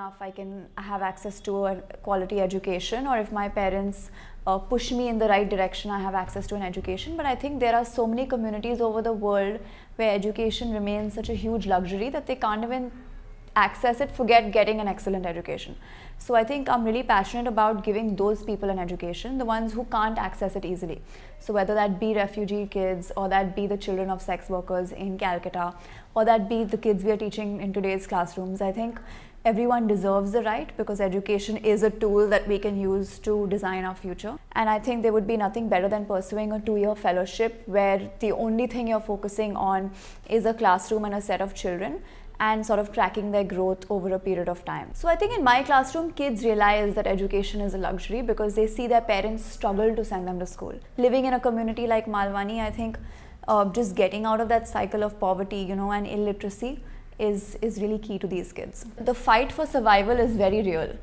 enough, I can have access to a quality education, or if my parents push me in the right direction, I have access to an education. But I think there are so many communities over the world where education remains such a huge luxury that they can't even access it, forget getting an excellent education. So I think I'm really passionate about giving those people an education, the ones who can't access it easily. So whether that be refugee kids, or that be the children of sex workers in Calcutta, or that be the kids we are teaching in today's classrooms, I think everyone deserves the right, because education is a tool that we can use to design our future. And I think there would be nothing better than pursuing a 2-year fellowship where the only thing you're focusing on is a classroom and a set of children, and sort of tracking their growth over a period of time. So I think in my classroom, kids realize that education is a luxury because they see their parents struggle to send them to school. Living in a community like Malwani, I think just getting out of that cycle of poverty, and illiteracy is really key to these kids. The fight for survival is very real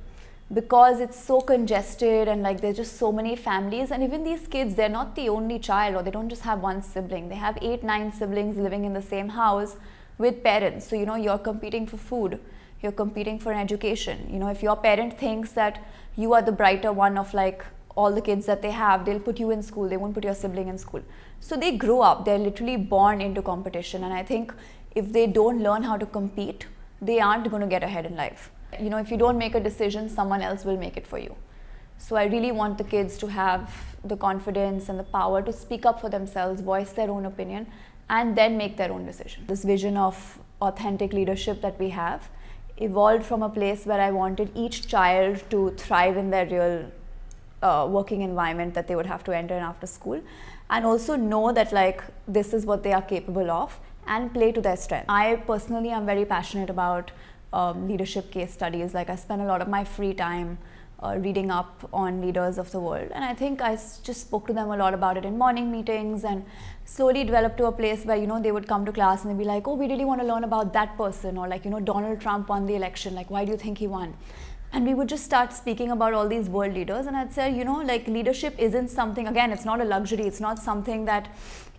because it's so congested, and like there's just so many families, and even these kids, they're not the only child, or they don't just have one sibling. They have 8-9 siblings living in the same house with parents. So you're competing for food, you're competing for an education. If your parent thinks that you are the brighter one of like all the kids that they have, they'll put you in school, they won't put your sibling in school. So they grow up, they're literally born into competition, and I think if they don't learn how to compete, they aren't going to get ahead in life. If you don't make a decision, someone else will make it for you. So I really want the kids to have the confidence and the power to speak up for themselves, voice their own opinion, and then make their own decision. This vision of authentic leadership that we have evolved from a place where I wanted each child to thrive in their real working environment that they would have to enter in after school, and also know that like this is what they are capable of and play to their strength. I personally am very passionate about leadership case studies. Like I spend a lot of my free time reading up on leaders of the world, and I think I just spoke to them a lot about it in morning meetings, and slowly developed to a place where they would come to class and they'd be like, oh, we really want to learn about that person, or like Donald Trump won the election, like why do you think he won? And we would just start speaking about all these world leaders, and I'd say like leadership isn't something, again, it's not a luxury, it's not something that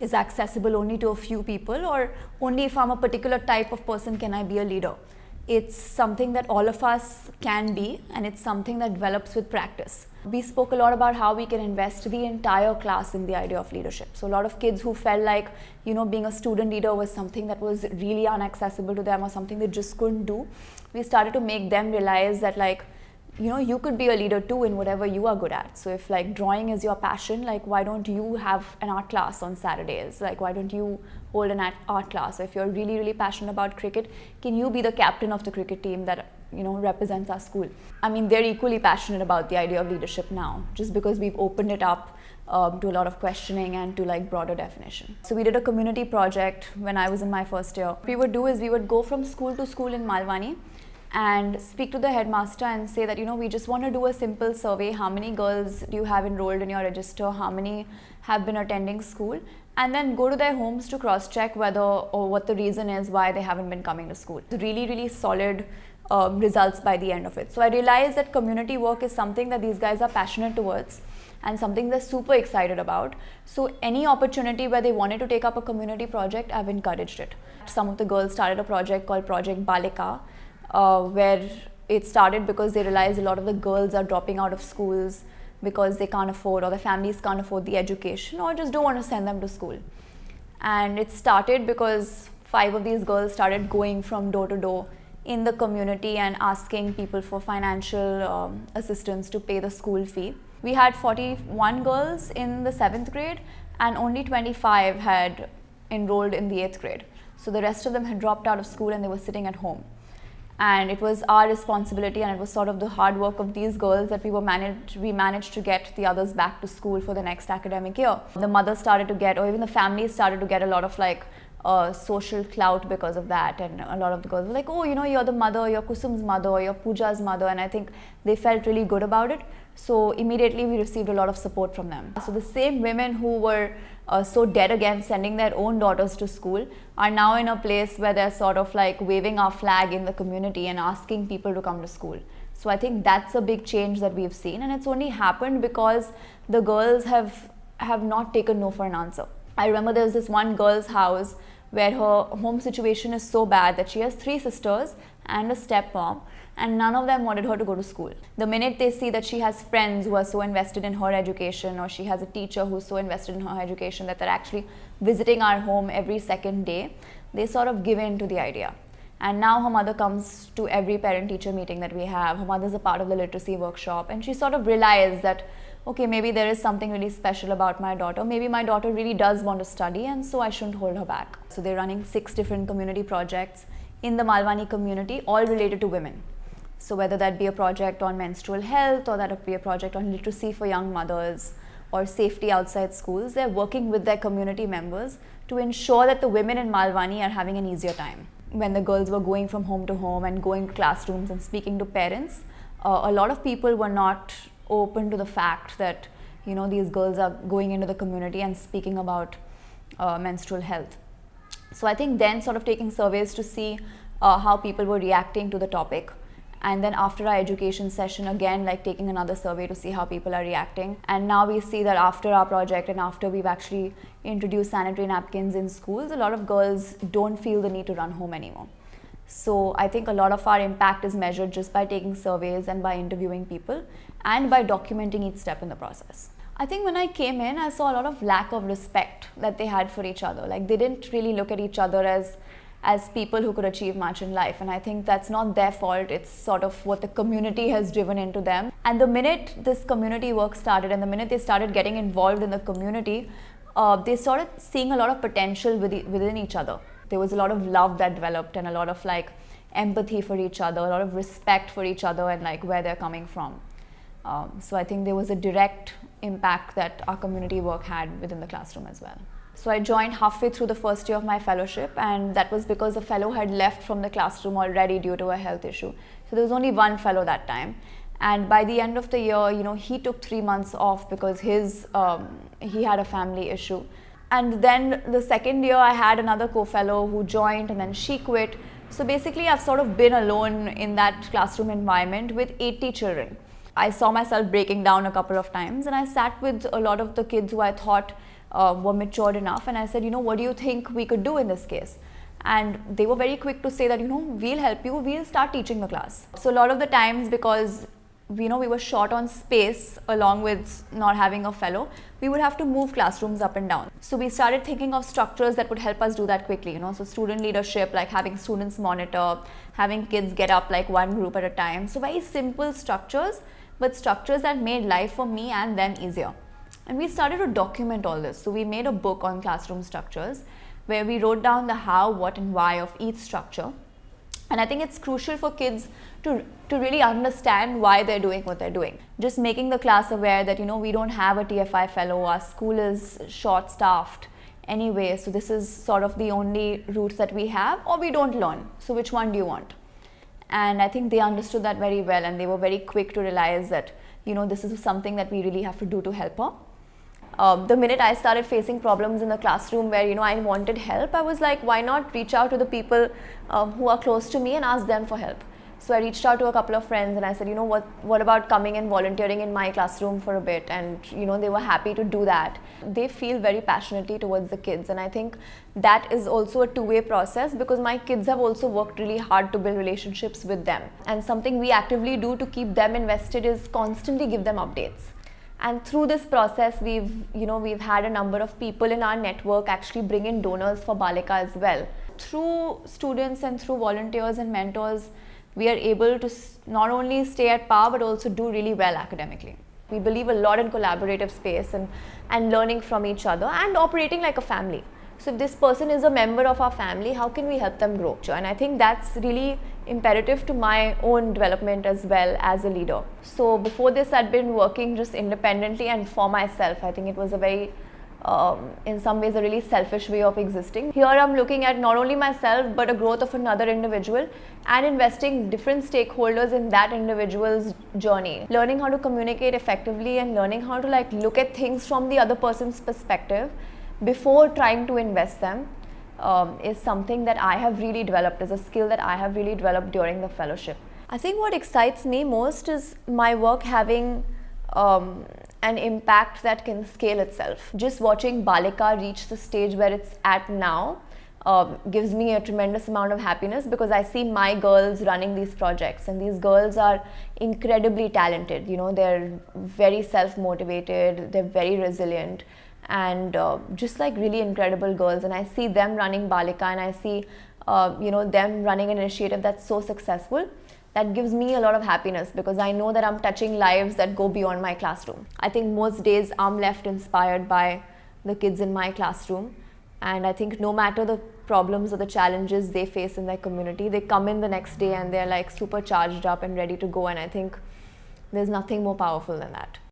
is accessible only to a few people, or only if I'm a particular type of person can I be a leader. It's something that all of us can be, and it's something that develops with practice. We spoke a lot about how we can invest the entire class in the idea of leadership. So a lot of kids who felt like, being a student leader was something that was really inaccessible to them, or something they just couldn't do, we started to make them realize that like, you could be a leader too in whatever you are good at. So if like drawing is your passion, like why don't you have an art class on Saturdays? Like why don't you hold an art class? If you're really, really passionate about cricket, can you be the captain of the cricket team that represents our school? I mean, they're equally passionate about the idea of leadership now, just because we've opened it up to a lot of questioning and to like broader definition. So we did a community project when I was in my first year. What we would do is we would go from school to school in Malwani and speak to the headmaster and say that we just want to do a simple survey. How many girls do you have enrolled in your register? How many have been attending school? And then go to their homes to cross-check whether or what the reason is why they haven't been coming to school. Really, really solid results by the end of it. So I realized that community work is something that these guys are passionate towards, and something they're super excited about. So any opportunity where they wanted to take up a community project, I've encouraged it. Some of the girls started a project called Project Balika, where it started because they realized a lot of the girls are dropping out of schools because they can't afford, or their families can't afford the education, or just don't want to send them to school. And it started because 5 of these girls started going from door to door in the community and asking people for financial assistance to pay the school fee. We had 41 girls in the 7th grade, and only 25 had enrolled in the 8th grade. So the rest of them had dropped out of school and they were sitting at home. And it was our responsibility, and it was sort of the hard work of these girls that we managed to get the others back to school for the next academic year. The mothers started to get, or even the families started to get a lot of like social clout because of that, and a lot of the girls were like, oh, you're the mother, you're Kusum's mother, or you're Pooja's mother, and I think they felt really good about it. So immediately we received a lot of support from them. So the same women who were so dead against sending their own daughters to school are now in a place where they're sort of like waving our flag in the community and asking people to come to school. So I think that's a big change that we've seen, and it's only happened because the girls have not taken no for an answer. I remember there was this one girl's house where her home situation is so bad that she has 3 sisters and a stepmom, and none of them wanted her to go to school. The minute they see that she has friends who are so invested in her education, or she has a teacher who's so invested in her education that they're actually visiting our home every second day, they sort of give in to the idea. And now her mother comes to every parent-teacher meeting that we have. Her mother's a part of the literacy workshop, and she sort of realized that, okay, maybe there is something really special about my daughter. Maybe my daughter really does want to study, and so I shouldn't hold her back. So they're running 6 different community projects in the Malwani community, all related to women. So whether that be a project on menstrual health, or that be a project on literacy for young mothers, or safety outside schools, they're working with their community members to ensure that the women in Malwani are having an easier time. When the girls were going from home to home and going to classrooms and speaking to parents, a lot of people were not open to the fact that, you know, these girls are going into the community and speaking about menstrual health. So I think then sort of taking surveys to see how people were reacting to the topic, and then after our education session, again, like taking another survey to see how people are reacting. And now we see that after our project and after we've actually introduced sanitary napkins in schools, a lot of girls don't feel the need to run home anymore. So I think a lot of our impact is measured just by taking surveys and by interviewing people and by documenting each step in the process. I think when I came in, I saw a lot of lack of respect that they had for each other. Like, they didn't really look at each other as people who could achieve much in life, and I think that's not their fault. It's sort of what the community has driven into them. And the minute this community work started, and the minute they started getting involved in the community, they started seeing a lot of potential within each other. There was a lot of love that developed, and a lot of like empathy for each other, a lot of respect for each other, and like where they're coming from. So I think there was a direct impact that our community work had within the classroom as well. So I joined halfway through the first year of my fellowship, and that was because a fellow had left from the classroom already due to a health issue. So there was only one fellow that time. And by the end of the year, you know, he took 3 months off because he had a family issue. And then the second year I had another co-fellow who joined, and then she quit. So basically I've sort of been alone in that classroom environment with 80 children. I saw myself breaking down a couple of times, and I sat with a lot of the kids who I thought were matured enough, and I said, you know, what do you think we could do in this case? And they were very quick to say that, you know, we'll help you, we'll start teaching the class. So a lot of the times, because you know, we were short on space along with not having a fellow, we would have to move classrooms up and down. So we started thinking of structures that would help us do that quickly, you know, so student leadership, like having students monitor, having kids get up like one group at a time. So very simple structures, but structures that made life for me and them easier. And we started to document all this. So we made a book on classroom structures where we wrote down the how, what and why of each structure. And I think it's crucial for kids to really understand why they're doing what they're doing. Just making the class aware that, you know, we don't have a TFI fellow, our school is short-staffed anyway, so this is sort of the only route that we have, or we don't learn. So which one do you want? And I think they understood that very well, and they were very quick to realize that, you know, this is something that we really have to do to help her. The minute I started facing problems in the classroom where, you know, I wanted help, I was like, why not reach out to the people who are close to me and ask them for help? So I reached out to a couple of friends and I said, you know, what about coming and volunteering in my classroom for a bit? And, you know, they were happy to do that. They feel very passionately towards the kids, and I think that is also a two-way process, because my kids have also worked really hard to build relationships with them. And something we actively do to keep them invested is constantly give them updates. And through this process, we've had a number of people in our network actually bring in donors for Balika as well. Through students and through volunteers and mentors, we are able to not only stay at par but also do really well academically. We believe a lot in collaborative space and learning from each other and operating like a family. So if this person is a member of our family, how can we help them grow? And I think that's really imperative to my own development as well as a leader. So before this, I'd been working just independently and for myself. I think it was a very, in some ways, a really selfish way of existing. Here I'm looking at not only myself, but a growth of another individual and investing different stakeholders in that individual's journey. Learning how to communicate effectively and learning how to look at things from the other person's perspective before trying to invest them is something that I have really developed, is a skill that I have really developed during the fellowship. I think what excites me most is my work having an impact that can scale itself. Just watching Balika reach the stage where it's at now gives me a tremendous amount of happiness, because I see my girls running these projects, and these girls are incredibly talented. You know, they're very self-motivated, they're very resilient, and just like really incredible girls. And I see them running Balika, and I see them running an initiative that's so successful. That gives me a lot of happiness, because I know that I'm touching lives that go beyond my classroom. I think most days I'm left inspired by the kids in my classroom, and I think no matter the problems or the challenges they face in their community, they come in the next day and they're like super charged up and ready to go, and I think there's nothing more powerful than that.